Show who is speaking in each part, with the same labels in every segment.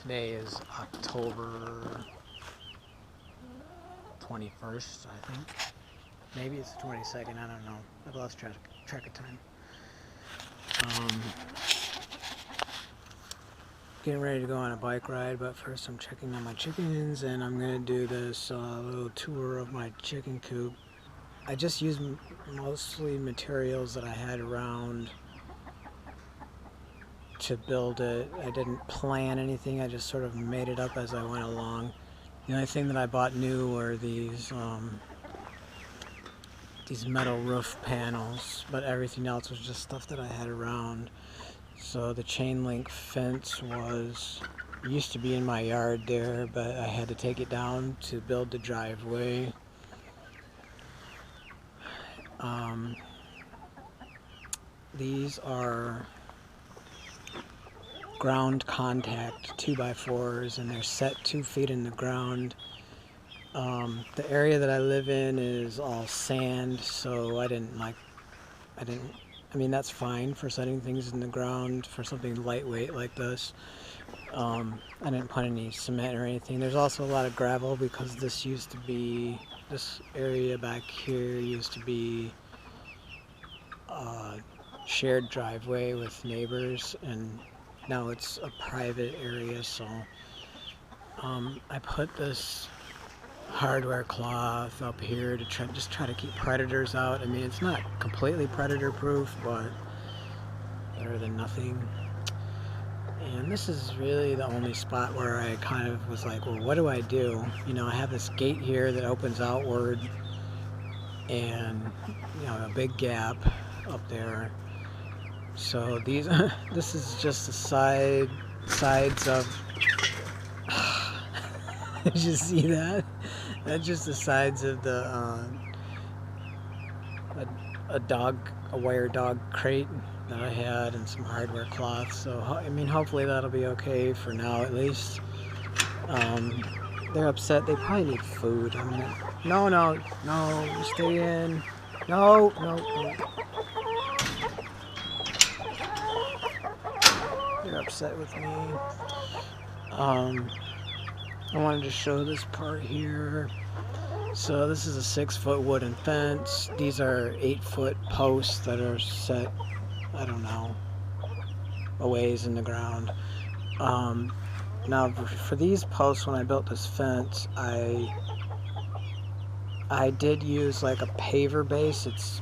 Speaker 1: Today is October 21st, I think. Maybe it's the 22nd, I don't know. I've lost track of time. Getting ready to go on a bike ride, but first I'm checking on my chickens, and I'm going to do this little tour of my chicken coop. I just used mostly materials that I had around to build it. I didn't plan anything, I just sort of made it up as I went along. The only thing that I bought new were these metal roof panels, but everything else was just stuff that I had around. So the chain link fence used to be in my yard there, but I had to take it down to build the driveway. These are ground contact 2x4s, and they're set 2 feet in the ground. The area that I live in is all sand, so I mean, that's fine for setting things in the ground for something lightweight like this. I didn't put any cement or anything. There's also a lot of gravel because this area back here used to be a shared driveway with neighbors, and now it's a private area. So I put this hardware cloth up here to try to keep predators out. I mean, it's not completely predator proof, but better than nothing. And this is really the only spot where I kind of was like, well, what do I do? You know, I have this gate here that opens outward, and a big gap up there. So this is just the sides of did you see that? That's just the sides of the a wire dog crate that I had, and some hardware cloth. So I mean, hopefully that'll be okay for now, at least. They're upset. They probably need food. I mean, no, stay in. No. They're upset with me. I wanted to show this part here. So this is a 6-foot wooden fence. These are 8-foot posts that are set, I don't know, a ways in the ground. Now for these posts, when I built this fence, I did use like a paver base. It's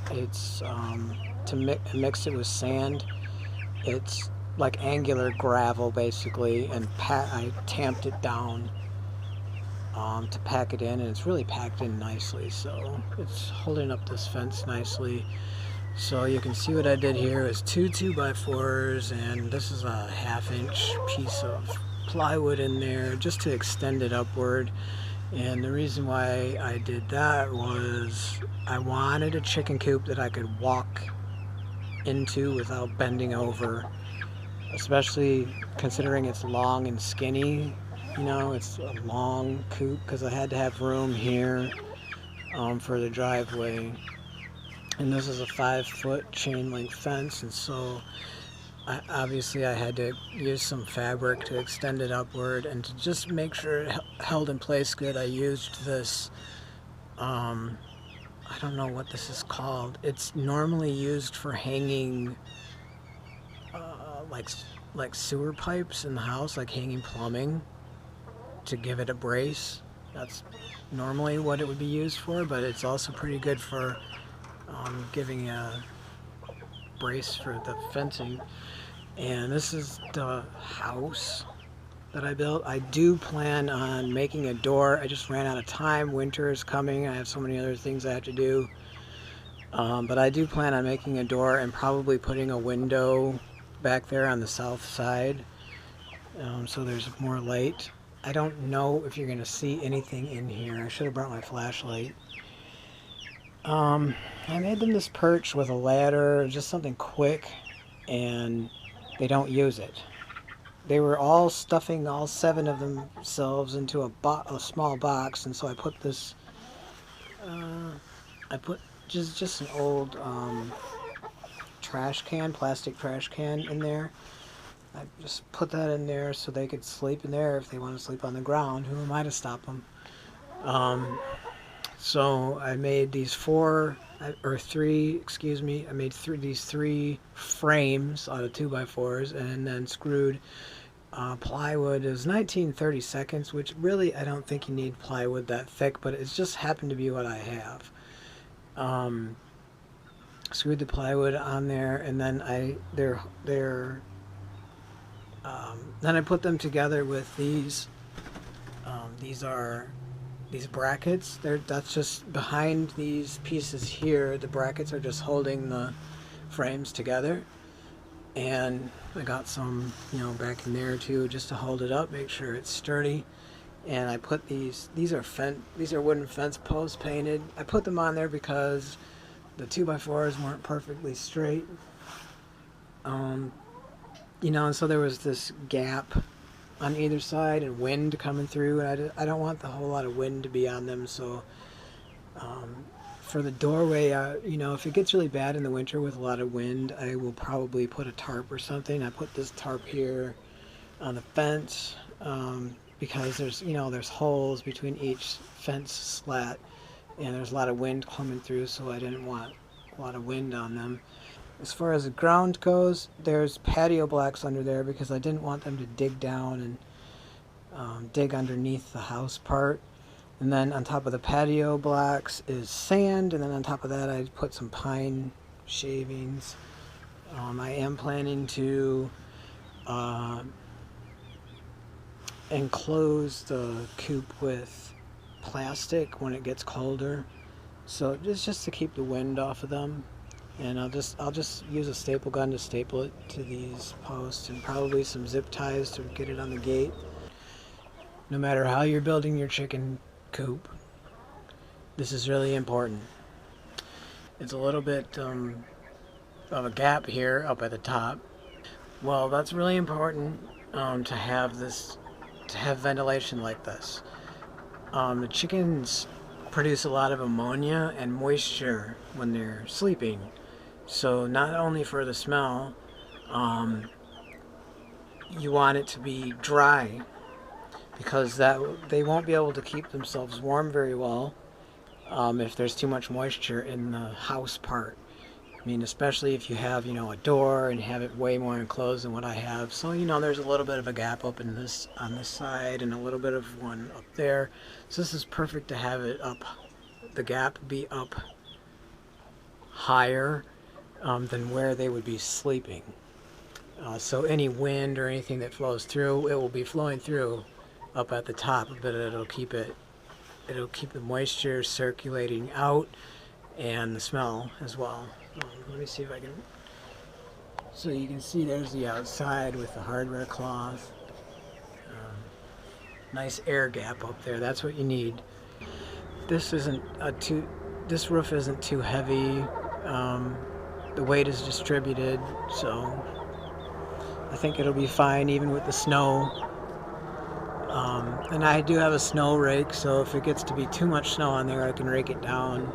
Speaker 1: to mix it with sand. It's like angular gravel basically, and I tamped it down to pack it in, and it's really packed in nicely, so it's holding up this fence nicely. So you can see what I did here is 2 2x4s, and this is a 1/2-inch piece of plywood in there just to extend it upward. And the reason why I did that was I wanted a chicken coop that I could walk into without bending over, especially considering it's long and skinny. It's a long coop because I had to have room here for the driveway. And this is a 5-foot chain link fence, and so obviously I had to use some fabric to extend it upward, and to just make sure it held in place good, I used this, I don't know what this is called. It's normally used for hanging like sewer pipes in the house, like hanging plumbing, to give it a brace. That's normally what it would be used for, but it's also pretty good for giving a brace for the fencing. And this is the house that I built. I do plan on making a door. I just ran out of time. Winter is coming. I have so many other things I have to do. But I do plan on making a door and probably putting a window back there on the south side, so there's more light. I don't know if you're going to see anything in here. I should have brought my flashlight. I made them this perch with a ladder, just something quick, and they don't use it. They were all stuffing all 7 of themselves into a small box, and so I put this, just an old plastic trash can in there, I just put that in there so they could sleep in there if they want to sleep on the ground. Who am I to stop them? So I made these I made these three frames out of 2x4s and then screwed plywood. It was 19/32, which really I don't think you need plywood that thick, but it just happened to be what I have. Screwed the plywood on there, and then then I put them together with these. These brackets. That's just behind these pieces here. The brackets are just holding the frames together. And I got some, back in there too, just to hold it up, make sure it's sturdy. And I put these are wooden fence posts painted. I put them on there because the 2x4s weren't perfectly straight. And so there was this gap on either side and wind coming through, and I don't want the whole lot of wind to be on them. So for the doorway, if it gets really bad in the winter with a lot of wind, I will probably put a tarp or something. I put this tarp here on the fence because there's holes between each fence slat, and there's a lot of wind coming through, so I didn't want a lot of wind on them. As far as the ground goes, there's patio blocks under there because I didn't want them to dig down and dig underneath the house part. And then on top of the patio blocks is sand, and then on top of that I put some pine shavings. I am planning to enclose the coop with plastic when it gets colder, so just to keep the wind off of them. And I'll just use a staple gun to staple it to these posts, and probably some zip ties to get it on the gate. No matter how you're building your chicken coop, this is really important. It's a little bit of a gap here up at the top. Well, that's really important to have ventilation like this. The chickens produce a lot of ammonia and moisture when they're sleeping. So not only for the smell, you want it to be dry, because they won't be able to keep themselves warm very well if there's too much moisture in the house part. I mean, especially if you have, a door and you have it way more enclosed than what I have. So, there's a little bit of a gap up on this side and a little bit of one up there. So this is perfect to have it up, the gap be up higher than where they would be sleeping. So any wind or anything that flows through, it will be flowing through up at the top, but it'll keep the moisture circulating out and the smell as well. Let me see if I can. So you can see there's the outside with the hardware cloth. Nice air gap up there. That's what you need. This roof isn't too heavy. The weight is distributed, so I think it'll be fine even with the snow. And I do have a snow rake, so if it gets to be too much snow on there, I can rake it down.